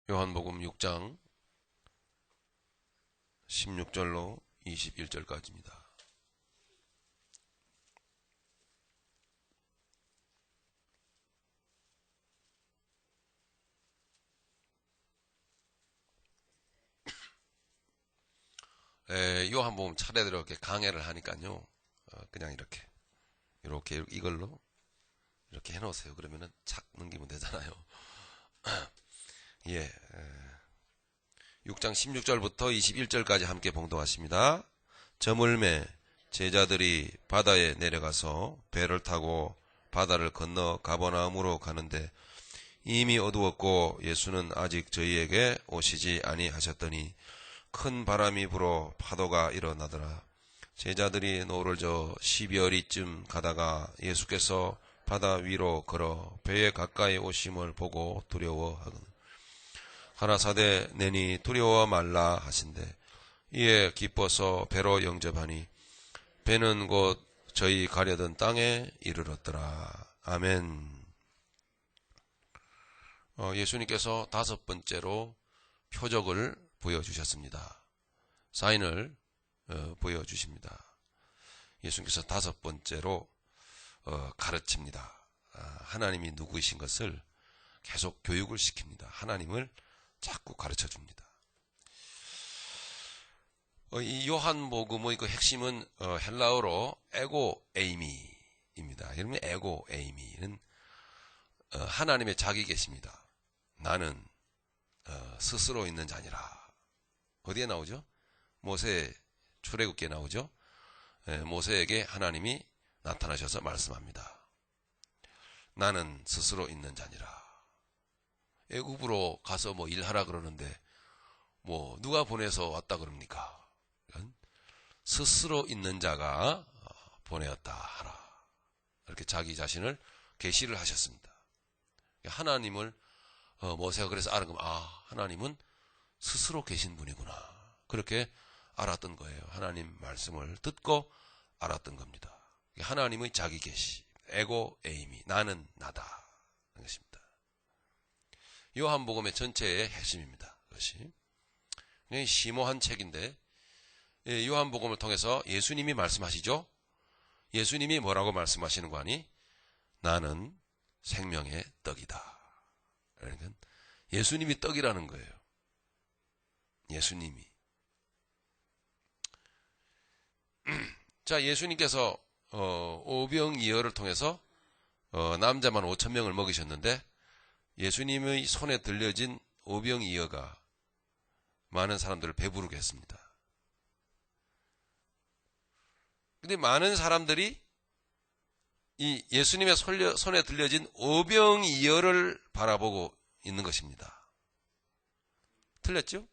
요한복음 6장 16절로 21절까지입니다. 요한복음 차례대로 이렇게 강해를 하니까요. 그냥 이렇게 이걸로 이렇게 해놓으세요. 그러면은 착 넘기면 되잖아요. 예. 6장 16절부터 21절까지 함께 봉독하십니다. 저물매 제자들이 바다에 내려가서 배를 타고 바다를 건너 가버나움으로 가는데 이미 어두웠고 예수는 아직 저희에게 오시지 아니하셨더니 큰 바람이 불어 파도가 일어나더라. 제자들이 노를 저 12어리쯤 가다가 예수께서 바다 위로 걸어 배에 가까이 오심을 보고 두려워하거든. 가라사대 내니 두려워 말라 하신대. 이에 기뻐서 배로 영접하니 배는 곧 저희 가려던 땅에 이르렀더라. 아멘. 예수님께서 다섯 번째로 표적을 보여주셨습니다. 사인을 보여주십니다. 예수님께서 다섯 번째로 가르칩니다. 하나님이 누구이신 것을 계속 교육을 시킵니다. 하나님을 자꾸 가르쳐줍니다. 이 요한복음의 그 핵심은 헬라어로 에고 에이미입니다. 여러분, 에고 에이미는 하나님의 자기 계십니다. 나는 스스로 있는 자니라. 어디에 나오죠? 모세 출애굽기에 나오죠. 모세에게 하나님이 나타나셔서 말씀합니다. 나는 스스로 있는 자니라. 애굽으로 가서 뭐 일하라 그러는데 뭐 누가 보내서 왔다 그럽니까? 스스로 있는 자가 보내었다 하라. 이렇게 자기 자신을 계시를 하셨습니다. 하나님을 모세가 그래서 알은 거면 하나님은 스스로 계신 분이구나. 그렇게 알았던 거예요. 하나님 말씀을 듣고 알았던 겁니다. 하나님의 자기 계시, 에고 에이미, 나는 나다. 그런 것입니다. 요한복음의 전체의 핵심입니다. 그것이 심오한 책인데 요한복음을 통해서 예수님이 말씀하시죠. 예수님이 뭐라고 말씀하시는 거 아니? 나는 생명의 떡이다. 그러니까 예수님이 떡이라는 거예요. 예수님이. 자, 예수님께서 오병이어를 통해서 남자만 5,000명을 먹이셨는데 예수님의 손에 들려진 오병이어가 많은 사람들을 배부르게 했습니다. 근데 많은 사람들이 이 예수님의 손에 들려진 오병이어를 바라보고 있는 것입니다. 틀렸죠?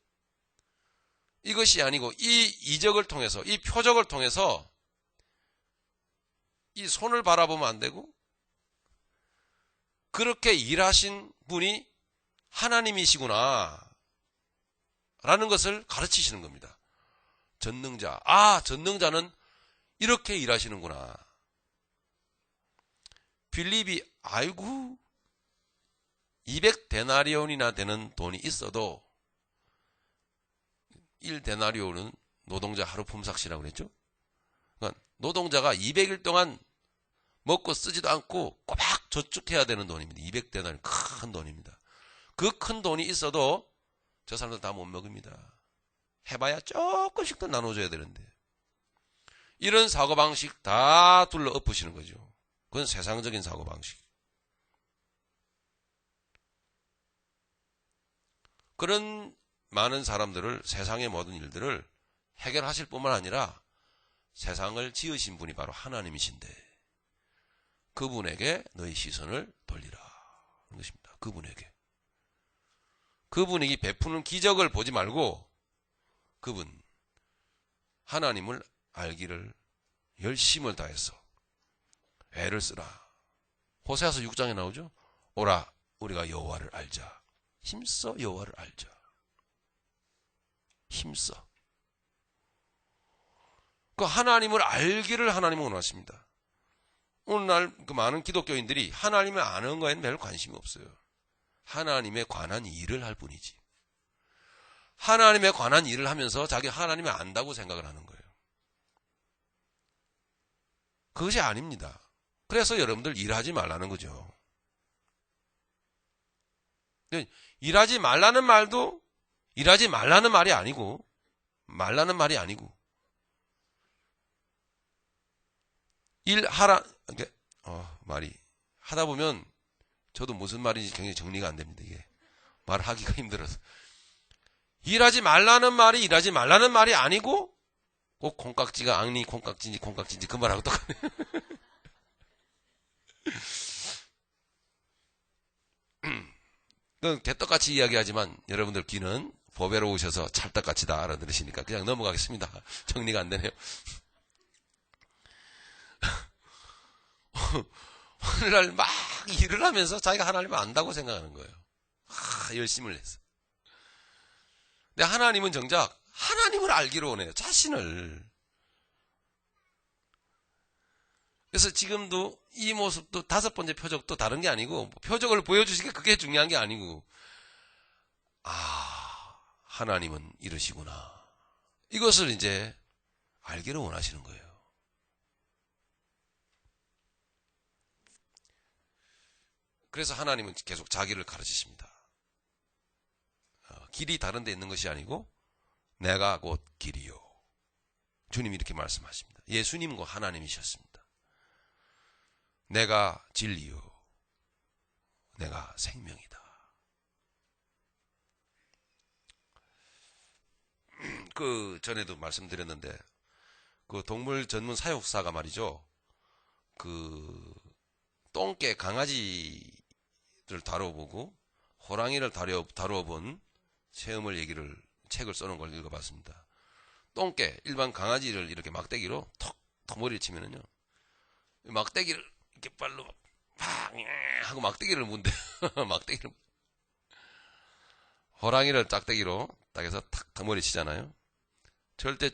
이것이 아니고 이 이적을 통해서, 이 표적을 통해서 이 손을 바라보면 안 되고 그렇게 일하신 분이 하나님이시구나 라는 것을 가르치시는 겁니다. 전능자, 전능자는 이렇게 일하시는구나. 빌립이 아이고 200데나리온이나 되는 돈이 있어도 1데나리온은 노동자 하루 품삯이라고 그랬죠. 그러니까 노동자가 200일 동안 먹고 쓰지도 않고 꼬박 저축해야 되는 돈입니다. 200데나리온 큰 돈입니다. 그 큰 돈이 있어도 저 사람들 다 못 먹습니다. 해봐야 조금씩 더 나눠줘야 되는데 이런 사고방식 다 둘러 엎으시는 거죠. 그건 세상적인 사고방식. 그런 많은 사람들을, 세상의 모든 일들을 해결하실 뿐만 아니라 세상을 지으신 분이 바로 하나님이신데 그분에게 너희 시선을 돌리라 그런 것입니다. 그분에게 베푸는 기적을 보지 말고 그분 하나님을 알기를 열심을 다해서 애를 쓰라. 호세아서 6장에 나오죠. 오라 우리가 여호와를 알자. 힘써 여호와를 알자. 힘써. 그 하나님을 알기를 하나님은 원하십니다. 오늘날 그 많은 기독교인들이 하나님을 아는 거에는 별 관심이 없어요. 하나님에 관한 일을 할 뿐이지. 하나님에 관한 일을 하면서 자기 하나님을 안다고 생각을 하는 거예요. 그것이 아닙니다. 그래서 여러분들 일하지 말라는 거죠. 일하지 말라는 말도 일하지 말라는 말이 아니고 일하라 말이 하다 보면 저도 무슨 말인지 굉장히 정리가 안 됩니다. 이게 말하기가 힘들어서 일하지 말라는 말이 일하지 말라는 말이 아니고 꼭 콩깍지가 앙리 콩깍지인지 그 말하고 똑같네. 개떡같이 이야기하지만 여러분들 귀는 보배로 오셔서 찰떡같이 다 알아들으시니까 그냥 넘어가겠습니다. 정리가 안 되네요. 오늘날 막 일을 하면서 자기가 하나님을 안다고 생각하는 거예요. 열심을 해서. 근데 하나님은 정작 하나님을 알기로 원해요. 자신을. 그래서 지금도 이 모습도 5번째 표적도 다른 게 아니고 표적을 보여주시기에 그게 중요한 게 아니고 하나님은 이러시구나. 이것을 이제 알기를 원하시는 거예요. 그래서 하나님은 계속 자기를 가르치십니다. 길이 다른 데 있는 것이 아니고 내가 곧 길이요. 주님이 이렇게 말씀하십니다. 예수님과 하나님이셨습니다. 내가 진리요. 내가 생명이다. 그 전에도 말씀드렸는데 그 동물 전문 사육사가 말이죠. 그 똥개 강아지를 다뤄보고 호랑이를 다뤄본 책을 써놓은 걸 읽어봤습니다. 똥개, 일반 강아지를 이렇게 막대기로 턱 머리를 치면은요, 막대기를 이렇게 발로 팍 하고 막대기를 문대. 막대기를. 호랑이를 짝대기로 딱 해서 탁 머리 치잖아요. 절대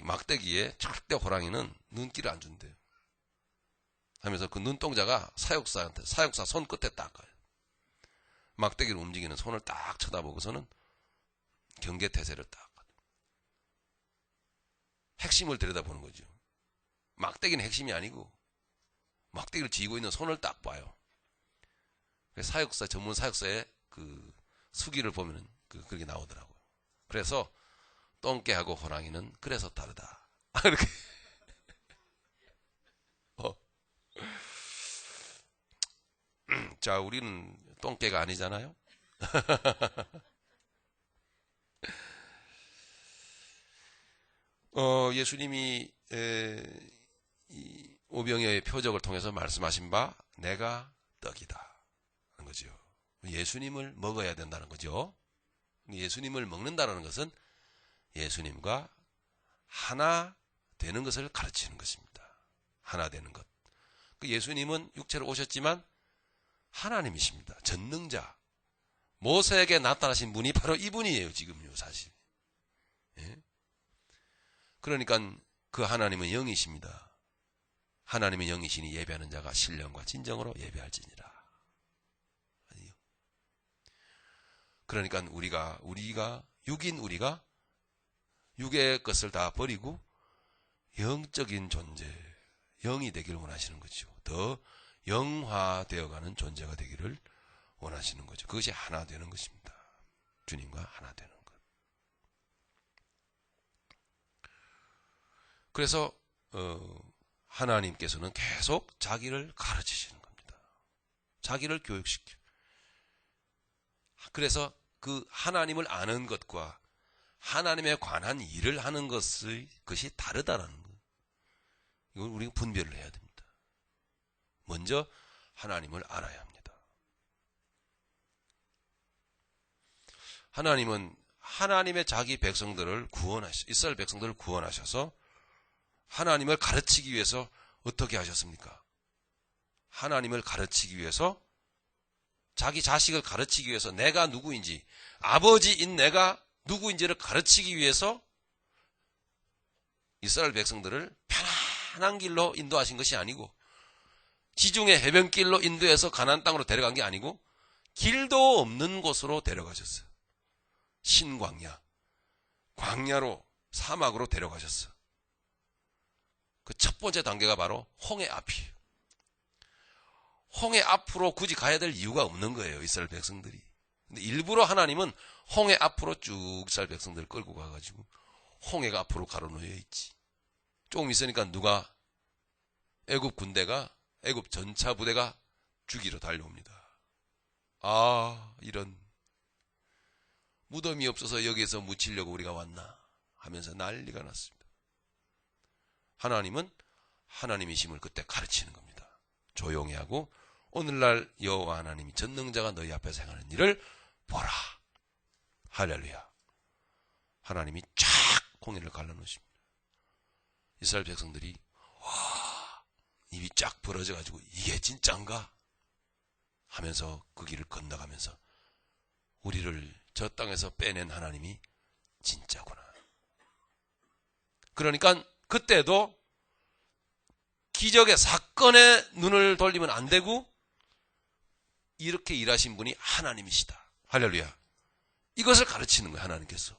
막대기에 절대 호랑이는 눈길을 안 준대요. 하면서 그 눈동자가 사육사 손끝에 딱 가요. 막대기로 움직이는 손을 딱 쳐다보고서는 경계태세를 딱. 핵심을 들여다보는 거죠. 막대기는 핵심이 아니고 막대기를 쥐고 있는 손을 딱 봐요. 전문 사육사의 그 수기를 보면은 그게 나오더라고요. 그래서 똥개하고 호랑이는 그래서 다르다. 이렇게. 자, 우리는 똥개가 아니잖아요. 예수님이 이 오병이어의 표적을 통해서 말씀하신 바 내가 떡이다 하는 거죠. 예수님을 먹어야 된다는 거죠. 예수님을 먹는다는 것은 예수님과 하나 되는 것을 가르치는 것입니다. 하나 되는 것. 그 예수님은 육체로 오셨지만 하나님이십니다. 전능자. 모세에게 나타나신 분이 바로 이분이에요. 지금요, 사실. 예? 그러니까 그 하나님은 영이십니다. 하나님의 영이시니 예배하는 자가 신령과 진정으로 예배할지니라. 아니요. 그러니까 우리가 육인 우리가 육의 것을 다 버리고 영적인 존재, 영이 되기를 원하시는 거죠. 더 영화되어가는 존재가 되기를 원하시는 거죠. 그것이 하나 되는 것입니다. 주님과 하나 되는 것. 그래서 하나님께서는 계속 자기를 가르치시는 겁니다. 자기를 교육시켜. 그래서 그 하나님을 아는 것과 하나님에 관한 일을 하는 것이 다르다는 것. 이걸 우리가 분별을 해야 됩니다. 먼저 하나님을 알아야 합니다. 하나님은 하나님의 자기 백성들을 이스라엘 백성들을 구원하셔서 하나님을 가르치기 위해서 어떻게 하셨습니까? 하나님을 가르치기 위해서 자기 자식을 가르치기 위해서 내가 누구인지 아버지인 내가 누구인지를 가르치기 위해서 이스라엘 백성들을 편안한 길로 인도하신 것이 아니고 지중해 해변길로 인도해서 가나안 땅으로 데려간 게 아니고 길도 없는 곳으로 데려가셨어요. 신광야. 광야로 사막으로 데려가셨어. 그 첫 번째 단계가 바로 홍해 앞이에요. 홍해 앞으로 굳이 가야 될 이유가 없는 거예요, 이스라엘 백성들이. 근데 일부러 하나님은 홍해 앞으로 쭉 이스라엘 백성들을 끌고 가가지고 홍해가 앞으로 가로놓여 있지. 조금 있으니까 누가 애굽 군대가, 애굽 전차 부대가 죽이러 달려옵니다. 아, 이런 무덤이 없어서 여기에서 묻히려고 우리가 왔나 하면서 난리가 났습니다. 하나님은 하나님이심을 그때 가르치는 겁니다. 조용히 하고 오늘날 여호와 하나님이 전능자가 너희 앞에서 행하는 일을 보라. 할렐루야. 하나님이 쫙 홍해를 갈라놓으십니다. 이스라엘 백성들이 입이 쫙 벌어져가지고 이게 진짠가 하면서 그 길을 건너가면서 우리를 저 땅에서 빼낸 하나님이 진짜구나. 그러니까 그때도 기적의 사건에 눈을 돌리면 안 되고 이렇게 일하신 분이 하나님이시다. 할렐루야. 이것을 가르치는 거예요. 하나님께서.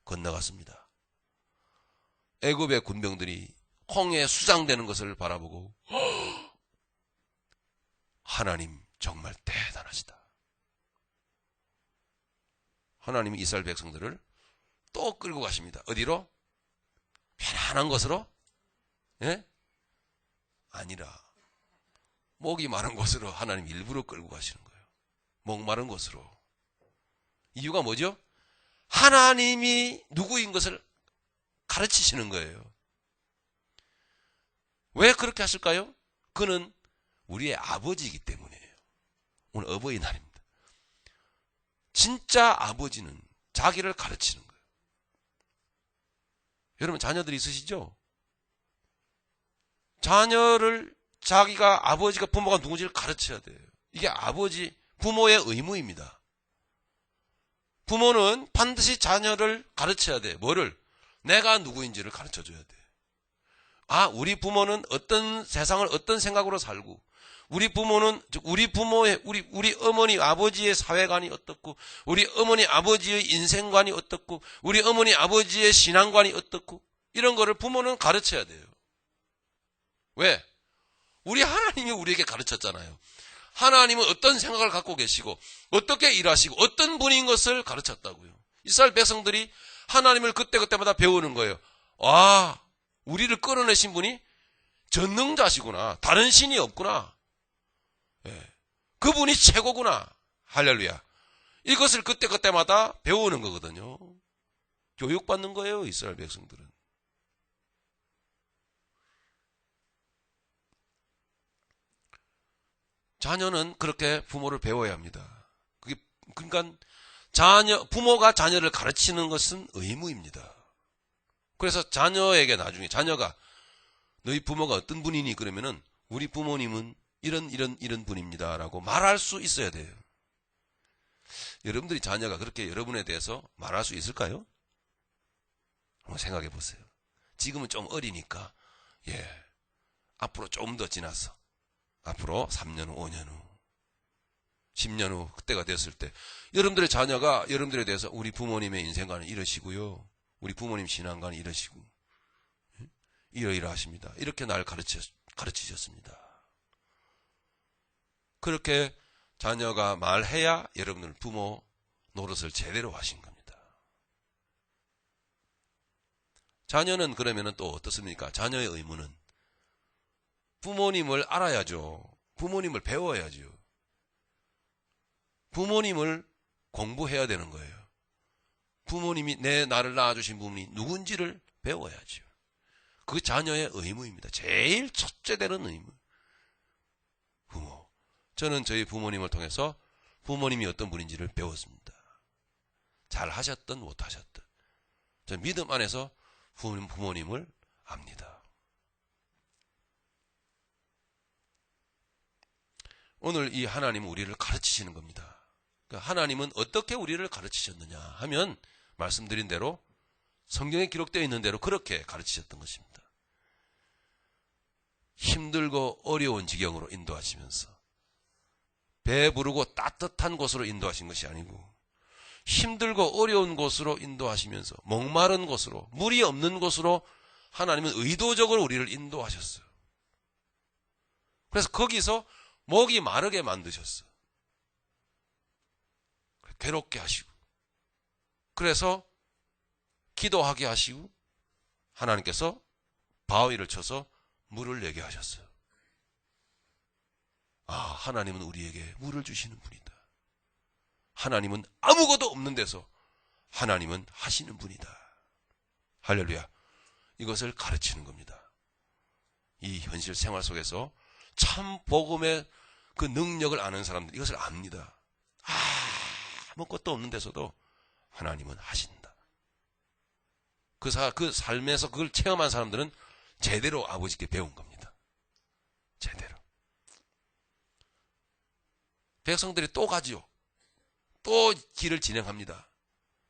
건너갔습니다. 애굽의 군병들이 홍해에 수장되는 것을 바라보고 하나님 정말 대단하시다. 하나님이 이스라엘 백성들을 또 끌고 가십니다. 어디로? 편안한 곳으로? 예? 아니라 목이 마른 곳으로 하나님 일부러 끌고 가시는 거예요. 목 마른 곳으로. 이유가 뭐죠? 하나님이 누구인 것을 가르치시는 거예요. 왜 그렇게 하실까요? 그는 우리의 아버지이기 때문이에요. 오늘 어버이날입니다. 진짜 아버지는 자기를 가르치는 거예요. 여러분 자녀들이 있으시죠? 자녀를 자기가 아버지가 부모가 누군지를 가르쳐야 돼요. 이게 아버지 부모의 의무입니다. 부모는 반드시 자녀를 가르쳐야 돼요. 뭐를? 내가 누구인지를 가르쳐줘야 돼요. 아, 우리 부모는 어떤 세상을 어떤 생각으로 살고 우리 부모는 우리 부모의 우리 어머니 아버지의 사회관이 어떻고 우리 어머니 아버지의 인생관이 어떻고 우리 어머니 아버지의 신앙관이 어떻고 이런 거를 부모는 가르쳐야 돼요. 왜? 우리 하나님이 우리에게 가르쳤잖아요. 하나님은 어떤 생각을 갖고 계시고 어떻게 일하시고 어떤 분인 것을 가르쳤다고요. 이스라엘 백성들이 하나님을 그때그때마다 배우는 거예요. 아, 우리를 끌어내신 분이 전능자시구나. 다른 신이 없구나. 예. 그분이 최고구나. 할렐루야. 이것을 그때그때마다 배우는 거거든요. 교육받는 거예요, 이스라엘 백성들은. 자녀는 그렇게 부모를 배워야 합니다. 그러니까 부모가 자녀를 가르치는 것은 의무입니다. 그래서 자녀에게 나중에 자녀가 너희 부모가 어떤 분이니 그러면은 우리 부모님은 이런 분입니다라고 말할 수 있어야 돼요. 여러분들이 자녀가 그렇게 여러분에 대해서 말할 수 있을까요? 한번 생각해 보세요. 지금은 좀 어리니까 앞으로 좀 더 지나서 앞으로 3년 후, 5년 후, 10년 후 그때가 됐을 때 여러분들의 자녀가 여러분들에 대해서 우리 부모님의 인생관은 이러시고요. 우리 부모님 신앙관은 이러시고 이러이러하십니다. 이렇게 날 가르치셨습니다. 그렇게 자녀가 말해야 여러분들 부모 노릇을 제대로 하신 겁니다. 자녀는 그러면은 또 어떻습니까? 자녀의 의무는 부모님을 알아야죠. 부모님을 배워야죠. 부모님을 공부해야 되는 거예요. 부모님이 나를 낳아주신 분이 누군지를 배워야죠. 그 자녀의 의무입니다. 제일 첫째 되는 의무. 부모. 저는 저희 부모님을 통해서 부모님이 어떤 분인지를 배웠습니다. 잘 하셨든 못 하셨든. 저는 믿음 안에서 부모님을 압니다. 오늘 이 하나님은 우리를 가르치시는 겁니다. 그러니까 하나님은 어떻게 우리를 가르치셨느냐 하면 말씀드린 대로 성경에 기록되어 있는 대로 그렇게 가르치셨던 것입니다. 힘들고 어려운 지경으로 인도하시면서 배부르고 따뜻한 곳으로 인도하신 것이 아니고 힘들고 어려운 곳으로 인도하시면서 목마른 곳으로, 물이 없는 곳으로 하나님은 의도적으로 우리를 인도하셨어요. 그래서 거기서 목이 마르게 만드셨어. 괴롭게 하시고, 그래서 기도하게 하시고, 하나님께서 바위를 쳐서 물을 내게 하셨어요. 아, 하나님은 우리에게 물을 주시는 분이다. 하나님은 아무것도 없는 데서 하나님은 하시는 분이다. 할렐루야. 이것을 가르치는 겁니다. 이 현실 생활 속에서 참 복음의 그 능력을 아는 사람들, 이것을 압니다. 아무것도 없는 데서도 하나님은 하신다. 그 삶에서 그걸 체험한 사람들은 제대로 아버지께 배운 겁니다. 제대로. 백성들이 또 가지요. 또 길을 진행합니다.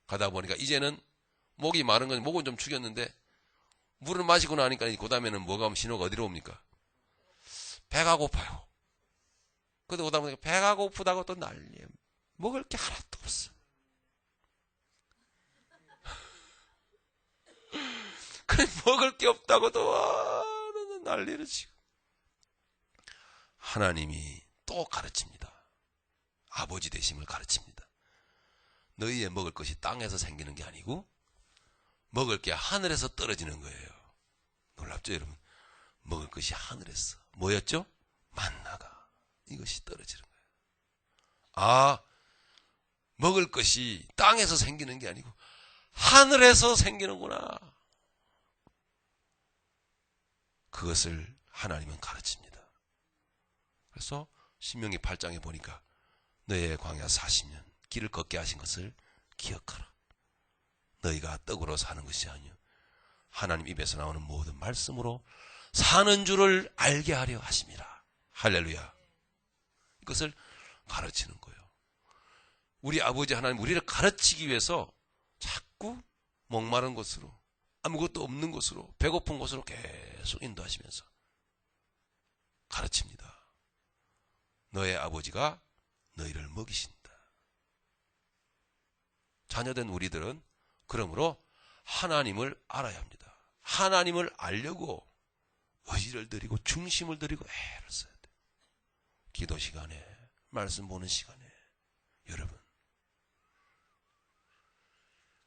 가다 보니까 이제는 목이 마른 건 목은 좀 죽였는데 물을 마시고 나니까 그 다음에는 뭐가 오면 신호가 어디로 옵니까? 배가 고파요. 그러다 오다 보니까 배가 고프다고 또 난리예요. 먹을 게 하나도 없어. 그래 먹을 게 없다고 또 난리를 치고. 하나님이 또 가르칩니다. 아버지 되심을 가르칩니다. 너희의 먹을 것이 땅에서 생기는 게 아니고 먹을 게 하늘에서 떨어지는 거예요. 놀랍죠 여러분? 먹을 것이 하늘에서. 뭐였죠? 만나가. 이것이 떨어지는 거예요. 아, 먹을 것이 땅에서 생기는 게 아니고 하늘에서 생기는구나. 그것을 하나님은 가르칩니다. 그래서 신명기 8장에 보니까 너의 광야 40년 길을 걷게 하신 것을 기억하라. 너희가 떡으로 사는 것이 아니요 하나님 입에서 나오는 모든 말씀으로 사는 줄을 알게 하려 하심이라. 할렐루야. 이것을 가르치는 거예요. 우리 아버지 하나님 우리를 가르치기 위해서 자꾸 목마른 곳으로, 아무것도 없는 곳으로, 배고픈 곳으로 계속 인도하시면서 가르칩니다. 너의 아버지가 너희를 먹이신다. 자녀된 우리들은 그러므로 하나님을 알아야 합니다. 하나님을 알려고 의지를 들이고 중심을 들이고 애를 써야 돼요. 기도 시간에, 말씀 보는 시간에. 여러분,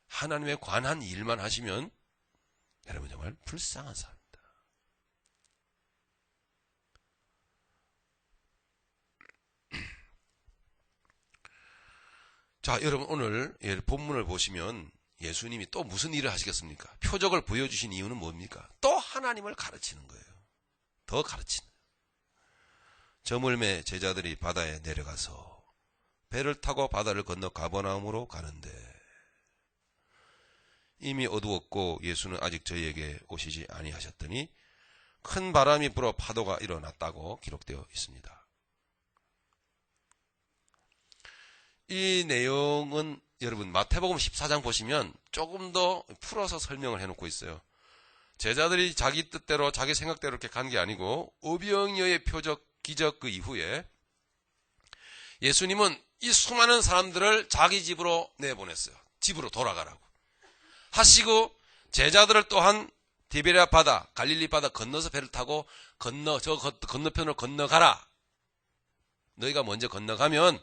하나님에 관한 일만 하시면 여러분 정말 불쌍한 사람입니다. 자, 여러분 오늘 본문을 보시면 예수님이 또 무슨 일을 하시겠습니까? 표적을 보여주신 이유는 뭡니까? 또 하나님을 가르치는 거예요. 더 가르치는. 저물매 제자들이 바다에 내려가서 배를 타고 바다를 건너 가버나움으로 가는데 이미 어두웠고 예수는 아직 저희에게 오시지 아니하셨더니 큰 바람이 불어 파도가 일어났다고 기록되어 있습니다. 이 내용은 여러분 마태복음 14장 보시면 조금 더 풀어서 설명을 해놓고 있어요. 제자들이 자기 뜻대로 자기 생각대로 이렇게 간 게 아니고 오병이어의 표적 기적 그 이후에 예수님은 이 수많은 사람들을 자기 집으로 내보냈어요. 집으로 돌아가라고 하시고 제자들을 또한 디베랴 바다, 갈릴리 바다 건너서 배를 타고 건너편으로 건너가라. 너희가 먼저 건너가면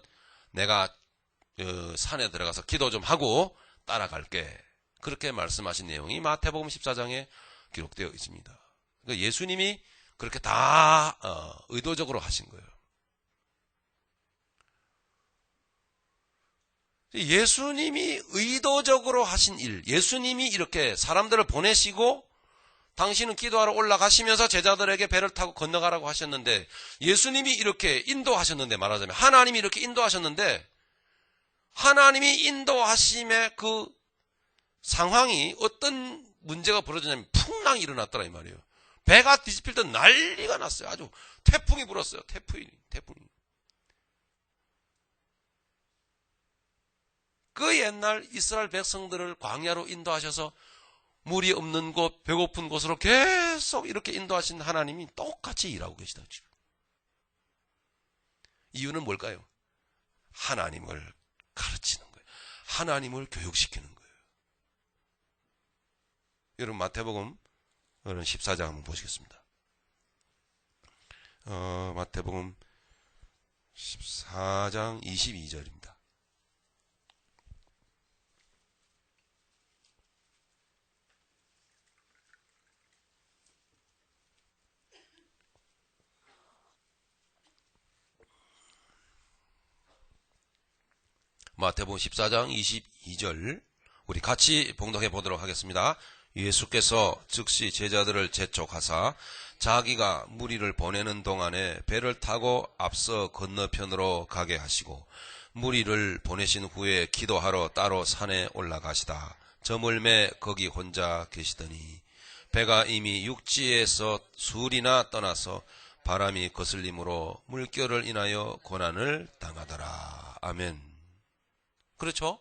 내가 산에 들어가서 기도 좀 하고 따라갈게. 그렇게 말씀하신 내용이 마태복음 14장에 기록되어 있습니다. 그러니까 예수님이 그렇게 다 의도적으로 하신 거예요. 예수님이 의도적으로 하신 일, 예수님이 이렇게 사람들을 보내시고 당신은 기도하러 올라가시면서 제자들에게 배를 타고 건너가라고 하셨는데 예수님이 이렇게 인도하셨는데 말하자면 하나님이 이렇게 인도하셨는데 하나님이 인도하심의 그 상황이 어떤 문제가 벌어졌냐면 풍랑이 일어났더라 이 말이에요. 배가 뒤집힐 때 난리가 났어요. 아주 태풍이 불었어요. 태풍. 그 옛날 이스라엘 백성들을 광야로 인도하셔서 물이 없는 곳, 배고픈 곳으로 계속 이렇게 인도하신 하나님이 똑같이 일하고 계시다. 지금. 이유는 뭘까요? 하나님을 가르치는 거예요. 하나님을 교육시키는 거예요. 여러분 마태복음 14장 한번 보시겠습니다. 마태복음 14장 22절입니다. 마태복음 14장 22절 우리 같이 봉독해 보도록 하겠습니다. 예수께서 즉시 제자들을 재촉하사 자기가 무리를 보내는 동안에 배를 타고 앞서 건너편으로 가게 하시고 무리를 보내신 후에 기도하러 따로 산에 올라가시다. 저물매 거기 혼자 계시더니 배가 이미 육지에서 술이나 떠나서 바람이 거슬림으로 물결을 인하여 고난을 당하더라. 아멘. 그렇죠?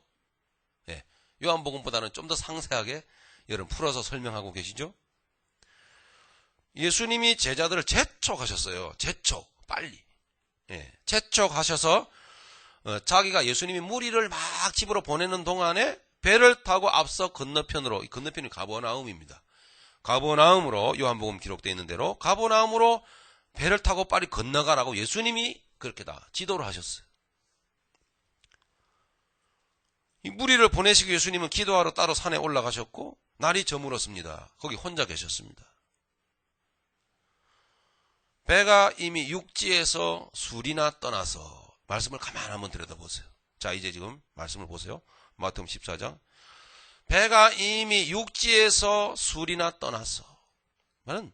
예. 요한복음보다는 좀 더 상세하게 여러분 풀어서 설명하고 계시죠? 예수님이 제자들을 재촉하셨어요. 재촉, 빨리. 예. 재촉하셔서 자기가 예수님이 무리를 막 집으로 보내는 동안에 배를 타고 앞서 건너편으로, 이 건너편이 가버나움입니다. 가버나움으로 요한복음 기록되어 있는 대로 가버나움으로 배를 타고 빨리 건너가라고 예수님이 그렇게 다 지도를 하셨어요. 이 무리를 보내시고 예수님은 기도하러 따로 산에 올라가셨고 날이 저물었습니다. 거기 혼자 계셨습니다. 배가 이미 육지에서 술이나 떠나서 말씀을 가만히 한번 들여다보세요. 자, 이제 지금 말씀을 보세요. 마태복음 14장. 배가 이미 육지에서 술이나 떠나서 말은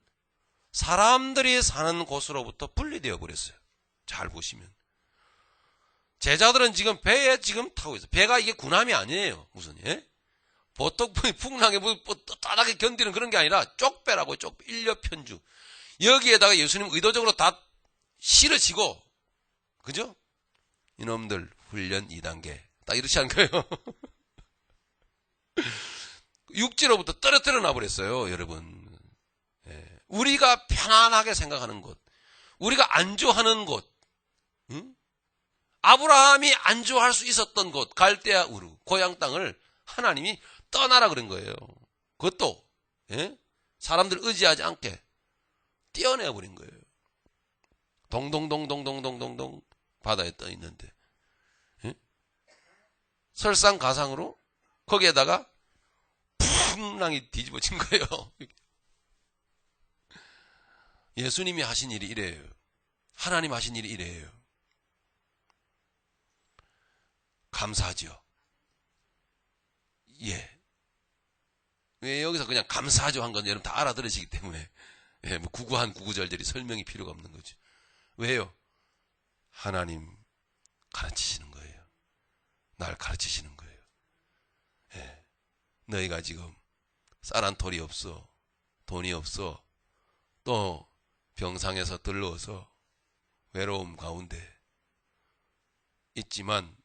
사람들이 사는 곳으로부터 분리되어 버렸어요. 잘 보시면. 제자들은 지금 배에 지금 타고 있어요. 배가 이게 군함이 아니에요. 무슨, 예? 보통 풍랑에 따닥에 견디는 그런 게 아니라 쪽배라고요. 쪽배. 일려편주. 여기에다가 예수님 의도적으로 다 실으시고, 그죠? 이놈들 훈련 2단계. 딱 이렇게 하는 거예요. 육지로부터 떨어뜨려 놔버렸어요, 여러분. 예. 우리가 편안하게 생각하는 곳, 우리가 안주하는 곳, 응? 아브라함이 안주할 수 있었던 곳, 갈대아 우르, 고향 땅을 하나님이 떠나라 그런 거예요. 그것도, 예? 사람들 의지하지 않게 떼어내버린 거예요. 동동동동동동동동 바다에 떠 있는데, 예? 설상가상으로 거기에다가 풍랑이 뒤집어진 거예요. 예수님이 하신 일이 이래요. 하나님 하신 일이 이래요. 감사하죠. 예. 왜 여기서 그냥 감사하죠 한 건 여러분 다 알아들으시기 때문에 예, 뭐 구구한 구구절절이 설명이 필요가 없는 거죠. 왜요? 하나님 가르치시는 거예요. 날 가르치시는 거예요. 예. 너희가 지금 쌀한톨이 없어, 돈이 없어, 또 병상에서 들러서 외로움 가운데 있지만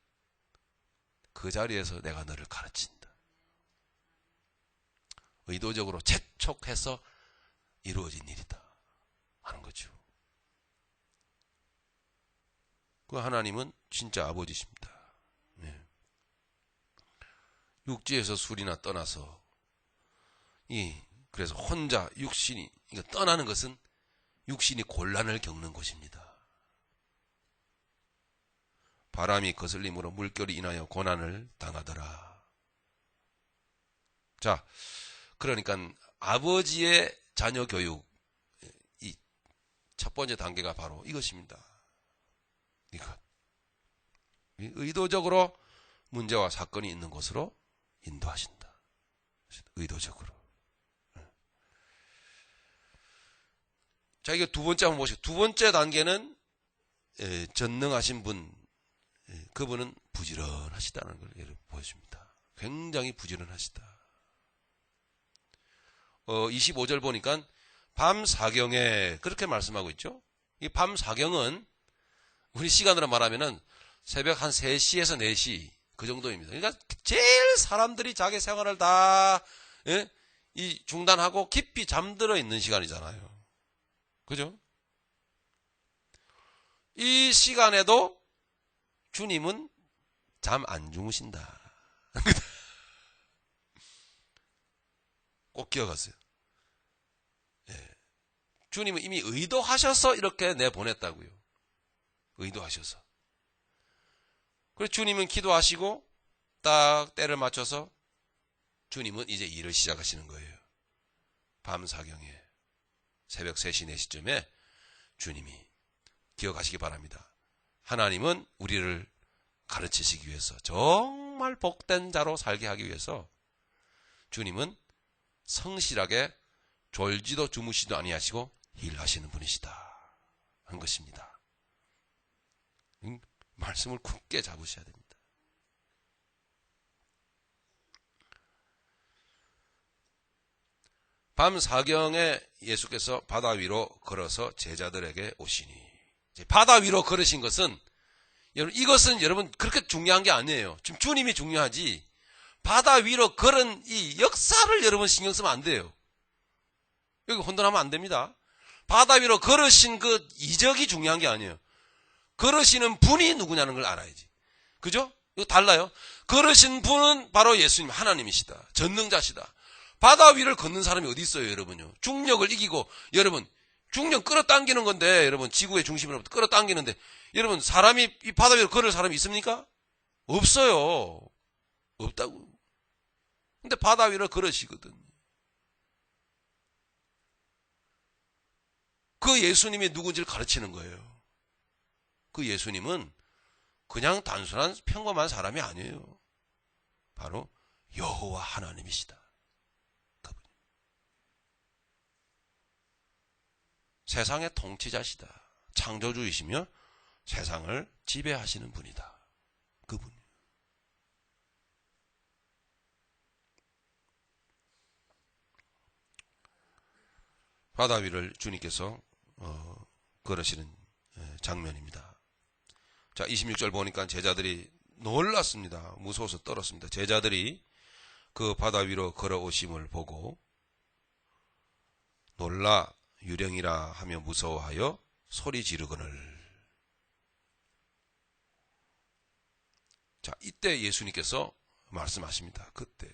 그 자리에서 내가 너를 가르친다. 의도적으로 재촉해서 이루어진 일이다 하는 거죠. 그 하나님은 진짜 아버지십니다. 네. 육지에서 술이나 떠나서 그래서 혼자 육신이 떠나는 것은 육신이 곤란을 겪는 것입니다. 바람이 거슬림으로 물결이 인하여 고난을 당하더라. 자, 그러니까 아버지의 자녀 교육 이 첫 번째 단계가 바로 이것입니다. 이것. 의도적으로 문제와 사건이 있는 곳으로 인도하신다. 의도적으로. 자, 이게 두 번째 한번 보시죠. 두 번째 단계는 전능하신 분, 그분은 부지런하시다는 걸 보여줍니다. 굉장히 부지런하시다. 25절 보니까 밤 사경에 그렇게 말씀하고 있죠. 이 밤 사경은 우리 시간으로 말하면은 새벽 한 3시에서 4시 그 정도입니다. 그러니까 제일 사람들이 자기 생활을 다 이 중단하고 깊이 잠들어 있는 시간이잖아요. 그죠? 이 시간에도 주님은 잠 안 주무신다. 꼭 기억하세요. 예. 주님은 이미 의도하셔서 이렇게 내보냈다고요. 의도하셔서. 그래서 주님은 기도하시고 딱 때를 맞춰서 주님은 이제 일을 시작하시는 거예요. 밤 사경에 새벽 3시 4시쯤에 주님이 기억하시기 바랍니다. 하나님은 우리를 가르치시기 위해서 정말 복된 자로 살게 하기 위해서 주님은 성실하게 졸지도 주무시도 아니하시고 일하시는 분이시다 한 것입니다. 말씀을 굳게 잡으셔야 됩니다. 밤 사경에 예수께서 바다 위로 걸어서 제자들에게 오시니, 바다 위로 걸으신 것은 이것은 여러분 그렇게 중요한 게 아니에요. 지금 주님이 중요하지 바다 위로 걸은 이 역사를 여러분 신경 쓰면 안 돼요. 여기 혼돈하면 안 됩니다. 바다 위로 걸으신 그 이적이 중요한 게 아니에요. 걸으시는 분이 누구냐는 걸 알아야지. 그죠? 이거 달라요. 걸으신 분은 바로 예수님 하나님이시다. 전능자시다. 바다 위를 걷는 사람이 어디 있어요, 여러분요? 중력을 이기고, 여러분, 중력 끌어당기는 건데, 여러분, 지구의 중심으로부터 끌어당기는데, 여러분, 사람이 이 바다 위로 걸을 사람이 있습니까? 없어요. 없다고. 근데 바다 위를 걸으시거든. 그 예수님이 누군지를 가르치는 거예요. 그 예수님은 그냥 단순한 평범한 사람이 아니에요. 바로 여호와 하나님이시다. 세상의 통치자시다. 창조주이시며 세상을 지배하시는 분이다. 그분. 바다 위를 주님께서 걸으시는 장면입니다. 자, 26절 보니까 제자들이 놀랐습니다. 무서워서 떨었습니다. 제자들이 그 바다 위로 걸어오심을 보고 놀라 유령이라 하며 무서워하여 소리 지르거늘. 자, 이때 예수님께서 말씀하십니다. 그때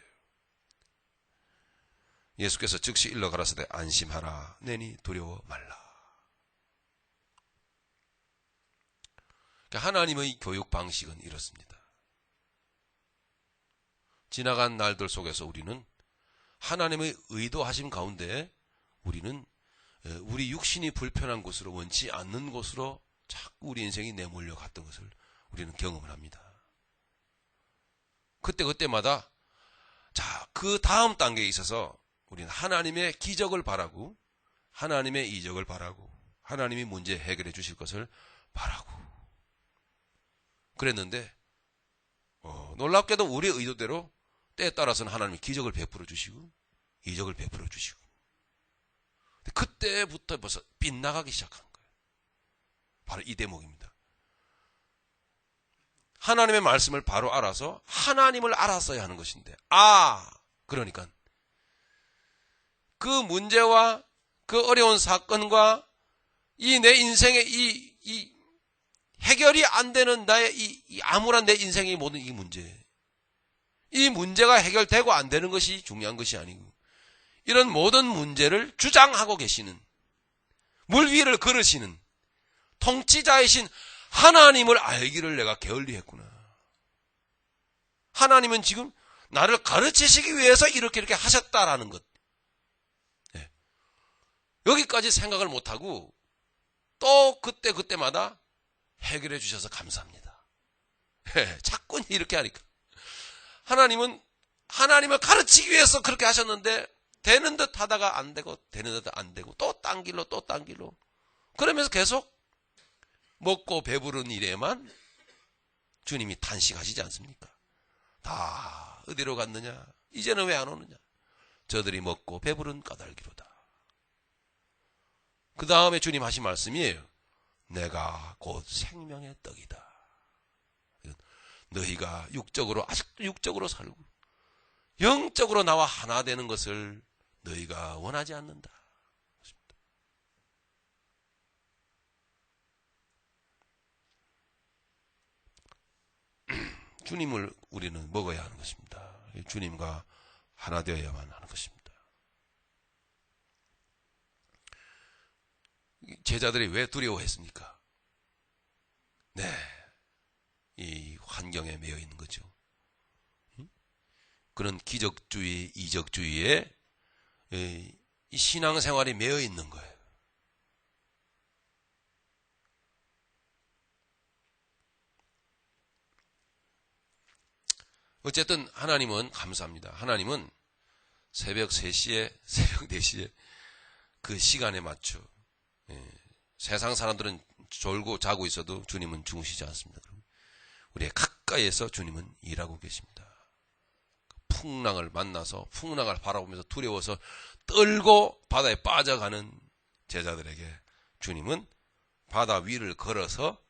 예수께서 즉시 일러 가라사대 안심하라 내니 두려워 말라. 그러니까 하나님의 교육 방식은 이렇습니다. 지나간 날들 속에서 우리는 하나님의 의도하심 가운데 우리는 우리 육신이 불편한 곳으로 원치 않는 곳으로 자꾸 우리 인생이 내몰려 갔던 것을 우리는 경험을 합니다. 그때마다 자, 그 다음 단계에 있어서 우리는 하나님의 기적을 바라고 하나님의 이적을 바라고 하나님이 문제 해결해 주실 것을 바라고 그랬는데 놀랍게도 우리의 의도대로 때에 따라서는 하나님이 기적을 베풀어 주시고 이적을 베풀어 주시고 그때부터 벌써 빗나가기 시작한 거예요. 바로 이 대목입니다. 하나님의 말씀을 바로 알아서 하나님을 알았어야 하는 것인데 그러니까 그 문제와 그 어려운 사건과 이 내 인생의 이 해결이 안 되는 나의 이 암울한 내 인생의 모든 이 문제가 해결되고 안 되는 것이 중요한 것이 아니고 이런 모든 문제를 주장하고 계시는 물 위를 걸으시는 통치자이신 하나님을 알기를 내가 게을리했구나. 하나님은 지금 나를 가르치시기 위해서 이렇게 하셨다라는 것. 네. 여기까지 생각을 못하고 또 그때마다 해결해 주셔서 감사합니다. 네. 자꾸 이렇게 하니까. 하나님은 하나님을 가르치기 위해서 그렇게 하셨는데 되는 듯 하다가 안 되고 되는 듯 안 되고 또 딴 길로 그러면서 계속 먹고 배부른 일에만 주님이 탄식하시지 않습니까? 다 어디로 갔느냐? 이제는 왜 안 오느냐? 저들이 먹고 배부른 까닭이로다. 그 다음에 주님 하신 말씀이에요. 내가 곧 생명의 떡이다. 너희가 아직도 육적으로 살고 영적으로 나와 하나 되는 것을 너희가 원하지 않는다. 주님을 우리는 먹어야 하는 것입니다. 주님과 하나 되어야만 하는 것입니다. 제자들이 왜 두려워했습니까? 네, 이 환경에 매여 있는 거죠. 그런 기적주의, 이적주의에 이 신앙생활이 매여 있는 거예요. 어쨌든 하나님은 감사합니다. 하나님은 새벽 3시에, 새벽 4시에 그 시간에 맞춰, 세상 사람들은 졸고 자고 있어도 주님은 주무시지 않습니다. 우리의 가까이에서 주님은 일하고 계십니다. 풍랑을 만나서 풍랑을 바라보면서 두려워서 떨고 바다에 빠져가는 제자들에게 주님은 바다 위를 걸어서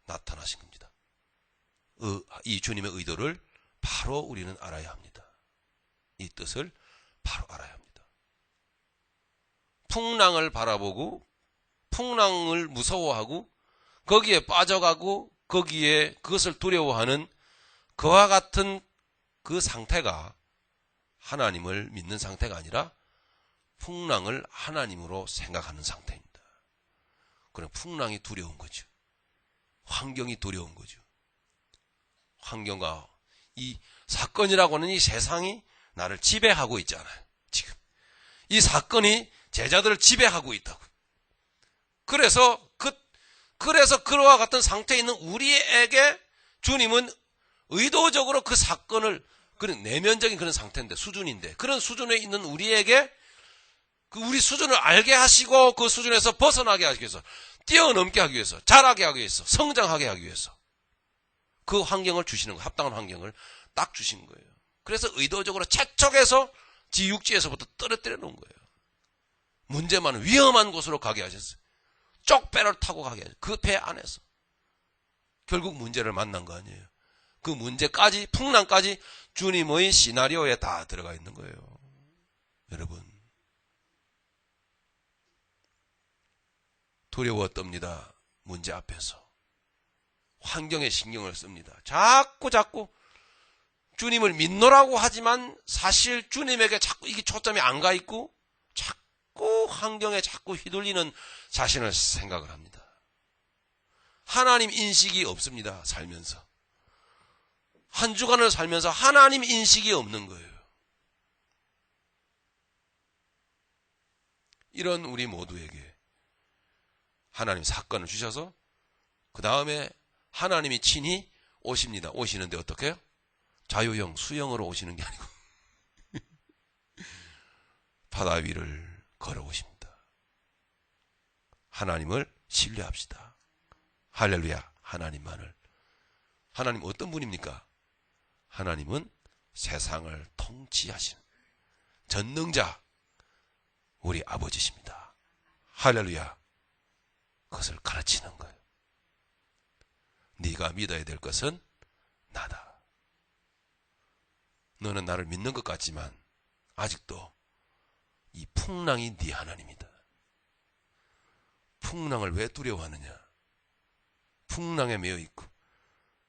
나타나신 겁니다. 이 주님의 의도를 바로 우리는 알아야 합니다. 이 뜻을 바로 알아야 합니다. 풍랑을 바라보고 풍랑을 무서워하고 거기에 빠져가고 거기에 그것을 두려워하는 그와 같은 그 상태가 하나님을 믿는 상태가 아니라 풍랑을 하나님으로 생각하는 상태입니다. 그럼 풍랑이 두려운 거죠. 환경이 두려운 거죠. 환경과 이 사건이라고는 이 세상이 나를 지배하고 있잖아요. 지금 이 사건이 제자들을 지배하고 있다고. 그래서 그와 같은 상태에 있는 우리에게 주님은 의도적으로 그 사건을, 그런 내면적인 그런 상태인데, 수준인데, 그런 수준에 있는 우리에게 그 우리 수준을 알게 하시고 그 수준에서 벗어나게 하기 위해서, 뛰어넘게 하기 위해서, 자라게 하기 위해서, 성장하게 하기 위해서 그 환경을 주시는 거예요. 합당한 환경을 딱 주신 거예요. 그래서 의도적으로 채척해서 지육지에서부터 떨어뜨려 놓은 거예요. 문제 많은 위험한 곳으로 가게 하셨어요. 쪽배를 타고 가게 하셨어요. 그 배 안에서. 결국 문제를 만난 거 아니에요. 그 문제까지, 풍랑까지 주님의 시나리오에 다 들어가 있는 거예요. 여러분, 두려워 떱니다. 문제 앞에서. 환경에 신경을 씁니다. 자꾸 주님을 믿노라고 하지만 사실 주님에게 자꾸 이게 초점이 안 가 있고 자꾸 환경에 자꾸 휘둘리는 자신을 생각을 합니다. 하나님 인식이 없습니다. 살면서. 한 주간을 살면서 하나님 인식이 없는 거예요. 이런 우리 모두에게 하나님 사건을 주셔서 그 다음에 하나님이 친히 오십니다. 오시는데 어떻게 해요? 자유형, 수영으로 오시는 게 아니고 바다 위를 걸어오십니다. 하나님을 신뢰합시다. 할렐루야. 하나님만을. 하나님 어떤 분입니까? 하나님은 세상을 통치하시는 전능자, 우리 아버지십니다. 할렐루야. 그것을 가르치는 거예요. 네가 믿어야 될 것은 나다. 너는 나를 믿는 것 같지만 아직도 이 풍랑이 네 하나님이다. 풍랑을 왜 두려워하느냐? 풍랑에 매여 있고,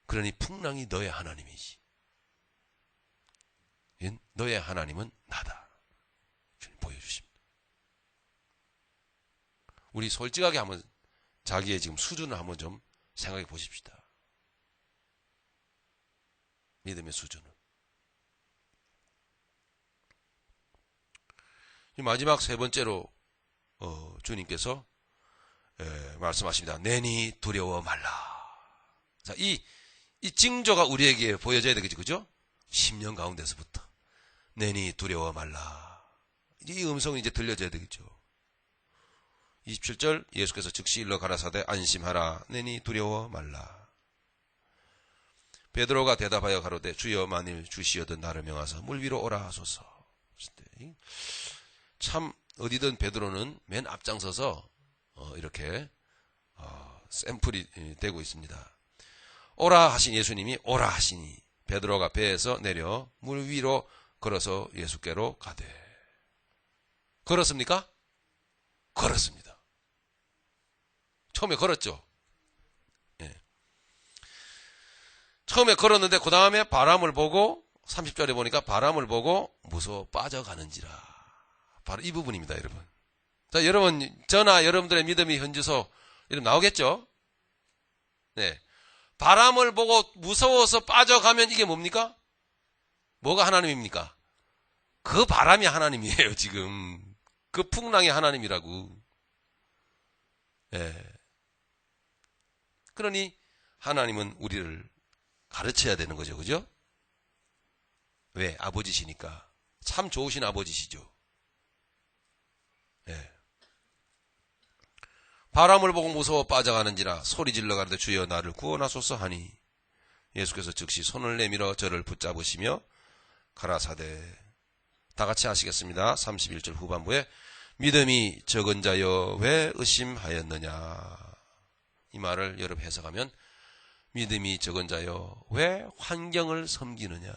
그러니 풍랑이 너의 하나님이지. 너의 하나님은 나다. 주님 보여주십니다. 우리 솔직하게 한번 자기의 지금 수준을 한번 좀 생각해 보십시다. 믿음의 수준을. 마지막 세 번째로 주님께서 말씀하십니다. 내니 두려워 말라. 자, 이 징조가 우리에게 보여져야 되겠죠, 그죠? 10년 가운데서부터 내니 두려워 말라. 이 음성이 이제 들려져야 되겠죠. 27절 예수께서 즉시 일러 가라사대 안심하라. 내니 두려워 말라. 베드로가 대답하여 가로되 주여 만일 주시어든 나를 명하사 물 위로 오라 하소서. 참 어디든 베드로는 맨 앞장서서 이렇게 샘플이 되고 있습니다. 오라 하신 예수님이 오라 하시니 베드로가 배에서 내려 물 위로 걸어서 예수께로 가되. 걸었습니까? 걸었습니다. 처음에 걸었죠. 예. 처음에 걸었는데 그 다음에 바람을 보고 30절에 보니까 바람을 보고 무서워 빠져가는지라. 바로 이 부분입니다, 여러분. 자, 여러분, 저나 여러분들의 믿음의 현주소 이름 나오겠죠? 네. 바람을 보고 무서워서 빠져가면 이게 뭡니까? 뭐가 하나님입니까? 그 바람이 하나님이에요, 지금. 그 풍랑이 하나님이라고. 예. 그러니 하나님은 우리를 가르쳐야 되는 거죠, 그죠? 왜? 아버지시니까. 참 좋으신 아버지시죠. 예. 바람을 보고 무서워 빠져가는지라 소리 질러 가르되 주여 나를 구원하소서 하니 예수께서 즉시 손을 내밀어 저를 붙잡으시며 가라사대. 다 같이 하시겠습니다. 31절 후반부에 믿음이 적은 자여 왜 의심하였느냐. 이 말을 여러분 해석하면 믿음이 적은 자여 왜 환경을 섬기느냐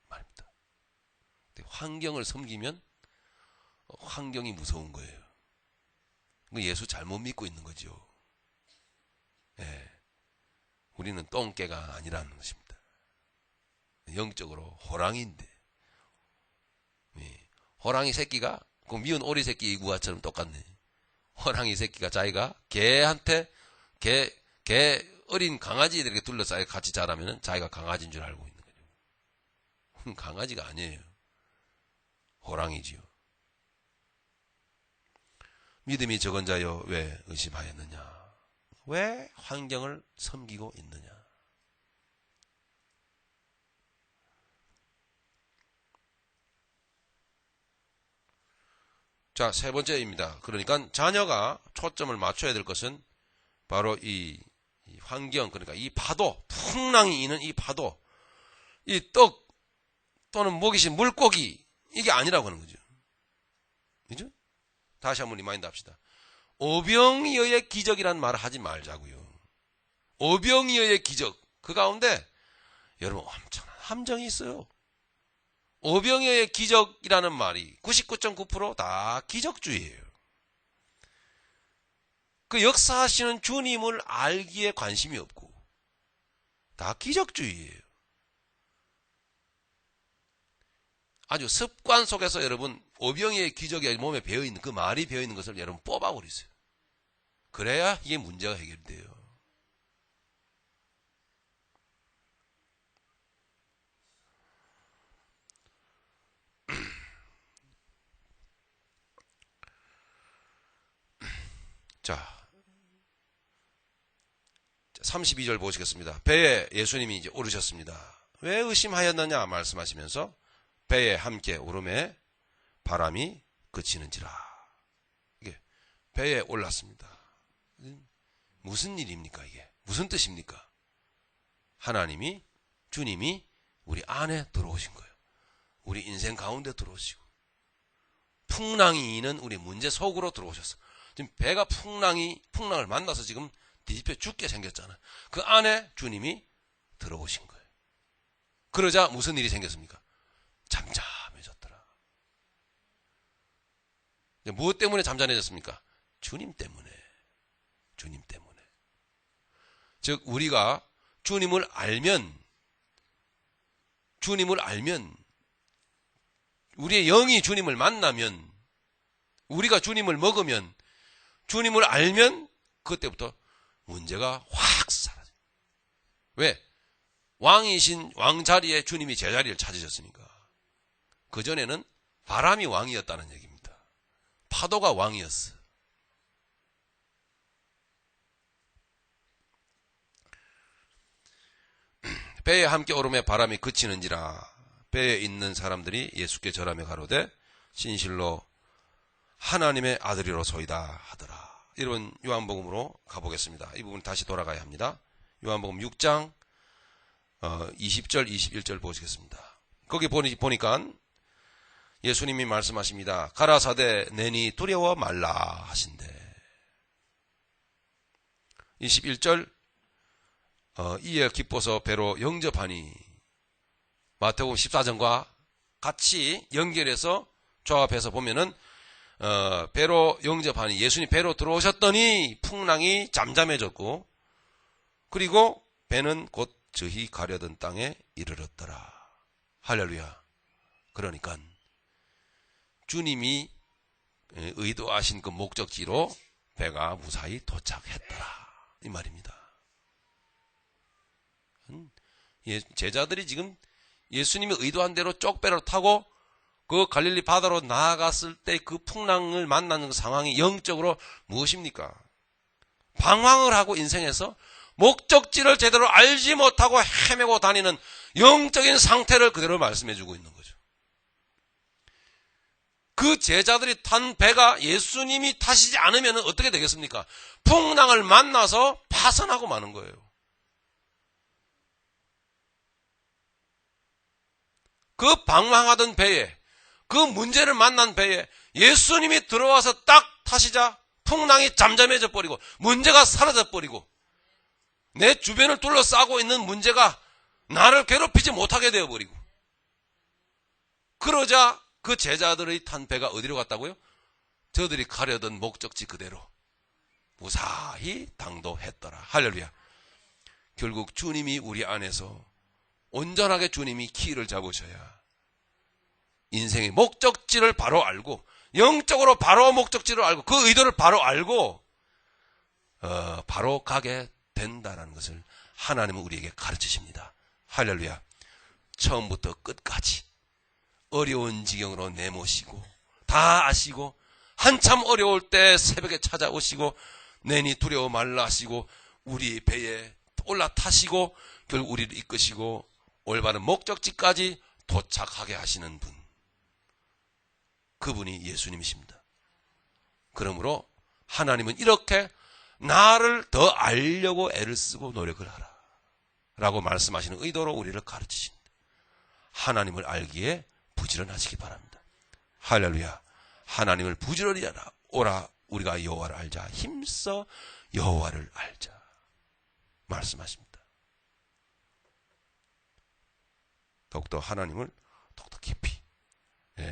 말입니다. 환경을 섬기면 환경이 무서운 거예요. 예수 잘못 믿고 있는 거죠. 예. 우리는 똥개가 아니라는 것입니다. 영적으로 호랑이인데, 호랑이 새끼가 그 미운 오리 새끼 이구아처럼 똑같네. 호랑이 새끼가 자기가 개한테 개 어린 강아지들에게 둘러싸여 같이 자라면 자기가 강아지인 줄 알고 있는 거죠. 강아지가 아니에요. 호랑이지요. 믿음이 적은 자여 왜 의심하였느냐. 왜 환경을 섬기고 있느냐. 자, 세 번째입니다. 그러니까 자녀가 초점을 맞춰야 될 것은 바로 이 환경, 그러니까 이 파도, 풍랑이 이는 이 파도, 이 떡 또는 먹이신 물고기, 이게 아니라고 하는 거죠. 그죠? 다시 한번 리마인드 합시다. 오병이어의 기적이라는 말을 하지 말자고요. 오병이어의 기적, 그 가운데 여러분 엄청난 함정이 있어요. 오병이어의 기적이라는 말이 99.9% 다 기적주의예요. 그 역사하시는 주님을 알기에 관심이 없고 다 기적주의예요. 아주 습관 속에서 여러분 오병이어의 기적이 몸에 배어있는 그 말이 배어있는 것을 여러분 뽑아버리세요. 그래야 이게 문제가 해결돼요. 자, 32절 보시겠습니다. 배에 예수님이 이제 오르셨습니다. 왜 의심하였느냐 말씀하시면서 배에 함께 오름에 바람이 그치는지라. 이게 배에 올랐습니다. 무슨 일입니까 이게? 무슨 뜻입니까? 하나님이, 주님이 우리 안에 들어오신 거예요. 우리 인생 가운데 들어오시고 풍랑이 있는 우리 문제 속으로 들어오셨어. 지금 배가 풍랑을 만나서 지금 뒤집혀 죽게 생겼잖아요. 그 안에 주님이 들어오신 거예요. 그러자 무슨 일이 생겼습니까? 잠잠해졌더라. 무엇 때문에 잠잠해졌습니까? 주님 때문에. 주님 때문에. 즉 우리가 주님을 알면 우리의 영이 주님을 만나면 우리가 주님을 먹으면 주님을 알면 그때부터 문제가 확 사라져요. 왜? 왕이신 왕자리에 주님이 제자리를 찾으셨으니까. 그전에는 바람이 왕이었다는 얘기입니다. 파도가 왕이었어. 배에 함께 오름에 바람이 그치는지라. 배에 있는 사람들이 예수께 절하며 가로되 진실로 하나님의 아들이로소이다 하더라. 이런 요한복음으로 가보겠습니다. 이 부분 다시 돌아가야 합니다. 요한복음 6장 20절 21절 보시겠습니다. 거기 보니까 예수님이 말씀하십니다. 가라사대 내니 두려워 말라 하신대. 21절 이에 기뻐서 배로 영접하니. 마태복음 14장과 같이 연결해서 조합해서 보면은 배로 영접하니 예수님 배로 들어오셨더니 풍랑이 잠잠해졌고 그리고 배는 곧 저희 가려던 땅에 이르렀더라. 할렐루야. 그러니까 주님이 의도하신 그 목적지로 배가 무사히 도착했더라, 이 말입니다. 제자들이 지금 예수님이 의도한 대로 쪽배로 타고 그 갈릴리 바다로 나아갔을 때 그 풍랑을 만나는 그 상황이 영적으로 무엇입니까? 방황을 하고 인생에서 목적지를 제대로 알지 못하고 헤매고 다니는 영적인 상태를 그대로 말씀해 주고 있는 거죠. 그 제자들이 탄 배가 예수님이 타시지 않으면 어떻게 되겠습니까? 풍랑을 만나서 파선하고 마는 거예요. 그 방황하던 배에, 그 문제를 만난 배에 예수님이 들어와서 딱 타시자 풍랑이 잠잠해져 버리고 문제가 사라져 버리고 내 주변을 둘러싸고 있는 문제가 나를 괴롭히지 못하게 되어버리고, 그러자 그 제자들의 탄 배가 어디로 갔다고요? 저들이 가려던 목적지 그대로 무사히 당도했더라. 할렐루야. 결국 주님이 우리 안에서 온전하게 주님이 키를 잡으셔야 인생의 목적지를 바로 알고, 영적으로 바로 목적지를 알고, 그 의도를 바로 알고 바로 가게 된다는 것을 하나님은 우리에게 가르치십니다. 할렐루야. 처음부터 끝까지 어려운 지경으로 내모시고 다 아시고 한참 어려울 때 새벽에 찾아오시고 내니 두려워 말라 하시고 우리 배에 올라타시고 결국 우리를 이끄시고 올바른 목적지까지 도착하게 하시는 분, 그분이 예수님이십니다. 그러므로 하나님은 이렇게 나를 더 알려고 애를 쓰고 노력을 하라 라고 말씀하시는 의도로 우리를 가르치십니다. 하나님을 알기에 부지런하시기 바랍니다. 할렐루야. 하나님을 부지런히 알아. 오라 우리가 여호와를 알자. 힘써 여호와를 알자 말씀하십니다. 더욱더 하나님을 더욱더 깊이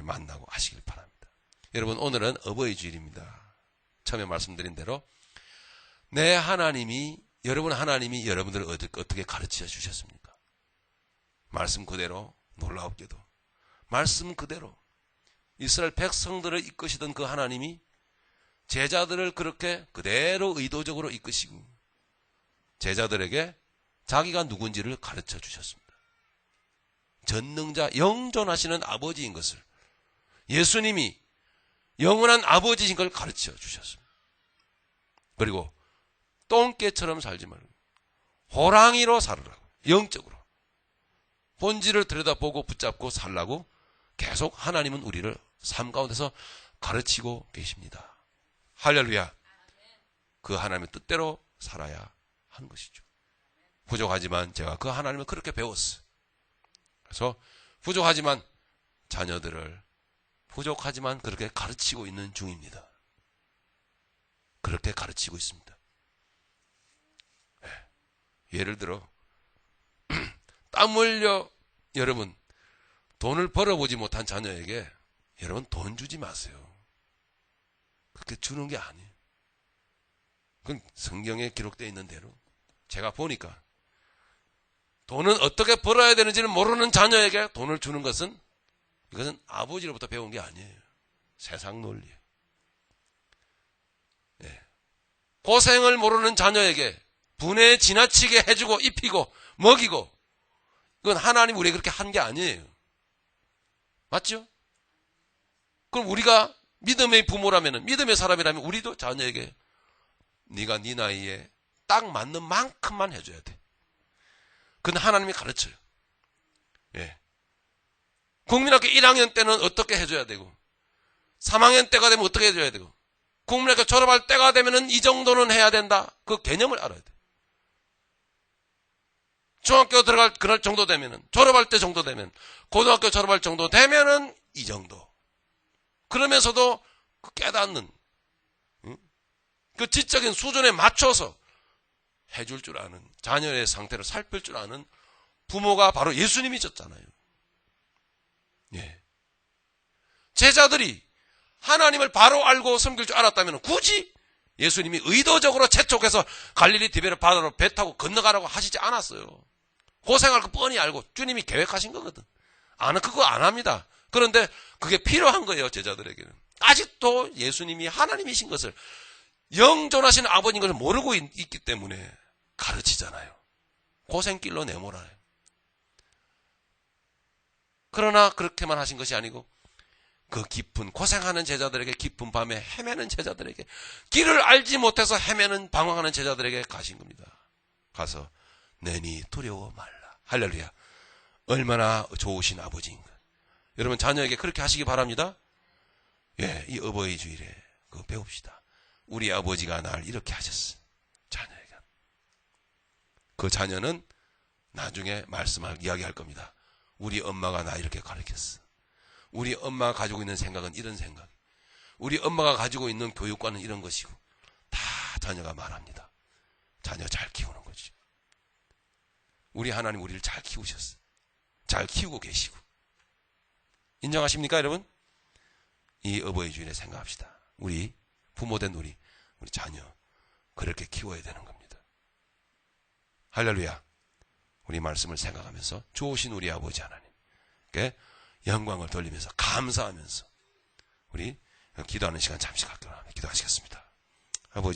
만나고 하시길 바랍니다. 여러분, 오늘은 어버이 주일입니다. 처음에 말씀드린 대로 내 하나님이, 여러분 하나님이 여러분들을 어떻게 가르쳐 주셨습니까? 말씀 그대로, 놀라웠게도 말씀 그대로 이스라엘 백성들을 이끄시던 그 하나님이 제자들을 그렇게 그대로 의도적으로 이끄시고 제자들에게 자기가 누군지를 가르쳐 주셨습니다. 전능자 영존하시는 아버지인 것을, 예수님이 영원한 아버지인 걸 가르쳐 주셨습니다. 그리고 똥개처럼 살지 말고 호랑이로 살으라고, 영적으로 본질을 들여다보고 붙잡고 살라고 계속 하나님은 우리를 삶 가운데서 가르치고 계십니다. 할렐루야. 그 하나님의 뜻대로 살아야 하는 것이죠. 부족하지만 제가 그 하나님을 그렇게 배웠어요. 그래서 부족하지만 자녀들을 부족하지만 그렇게 가르치고 있는 중입니다. 그렇게 가르치고 있습니다. 예를 들어 땀 흘려 여러분 돈을 벌어보지 못한 자녀에게 여러분 돈 주지 마세요. 그렇게 주는 게 아니에요. 그건 성경에 기록되어 있는 대로 제가 보니까 돈은 어떻게 벌어야 되는지를 모르는 자녀에게 돈을 주는 것은, 이것은 아버지로부터 배운 게 아니에요. 세상 논리예요. 고생을 모르는 자녀에게 분에 지나치게 해주고 입히고 먹이고, 그건 하나님 우리에게 그렇게 한 게 아니에요. 맞죠? 그럼 우리가 믿음의 부모라면, 믿음의 사람이라면 우리도 자녀에게 네가 네 나이에 딱 맞는 만큼만 해줘야 돼. 그건 하나님이 가르쳐요. 국민학교 1학년 때는 어떻게 해줘야 되고, 3학년 때가 되면 어떻게 해줘야 되고, 국민학교 졸업할 때가 되면 이 정도는 해야 된다. 그 개념을 알아야 돼. 중학교 들어갈 그럴 정도 되면은, 졸업할 때 정도 되면, 고등학교 졸업할 정도 되면은 이 정도. 그러면서도 그 깨닫는, 그 지적인 수준에 맞춰서 해줄 줄 아는, 자녀의 상태를 살필 줄 아는 부모가 바로 예수님이셨잖아요. 제자들이 하나님을 바로 알고 섬길 줄 알았다면 굳이 예수님이 의도적으로 재촉해서 갈릴리 디베르 바다로 배 타고 건너가라고 하시지 않았어요. 고생할 거 뻔히 알고 주님이 계획하신 거거든. 그거 안 합니다. 그런데 그게 필요한 거예요, 제자들에게는. 아직도 예수님이 하나님이신 것을, 영존하신 아버지인 것을 모르고 있기 때문에 가르치잖아요. 고생길로 내몰아요. 그러나 그렇게만 하신 것이 아니고 그 깊은, 고생하는 제자들에게, 깊은 밤에 헤매는 제자들에게, 길을 알지 못해서 헤매는, 방황하는 제자들에게 가신 겁니다. 가서 내니 두려워 말라. 할렐루야. 얼마나 좋으신 아버지인가. 여러분 자녀에게 그렇게 하시기 바랍니다. 예, 이 어버이 주일에 그거 배웁시다. 우리 아버지가 날 이렇게 하셨어. 자녀에게. 그 자녀는 나중에 이야기할 겁니다. 우리 엄마가 나 이렇게 가르쳤어. 우리 엄마가 가지고 있는 생각은 이런 생각. 우리 엄마가 가지고 있는 교육관은 이런 것이고. 다 자녀가 말합니다. 자녀 잘 키우는 거지. 우리 하나님 우리를 잘 키우셨어. 잘 키우고 계시고. 인정하십니까, 여러분? 이 어버이 주일에 생각합시다. 우리 부모된 우리 자녀 그렇게 키워야 되는 겁니다. 할렐루야. 우리 말씀을 생각하면서 좋으신 우리 아버지 하나님께 영광을 돌리면서 감사하면서 우리 기도하는 시간 잠시 갖도록 기도하시겠습니다. 아버지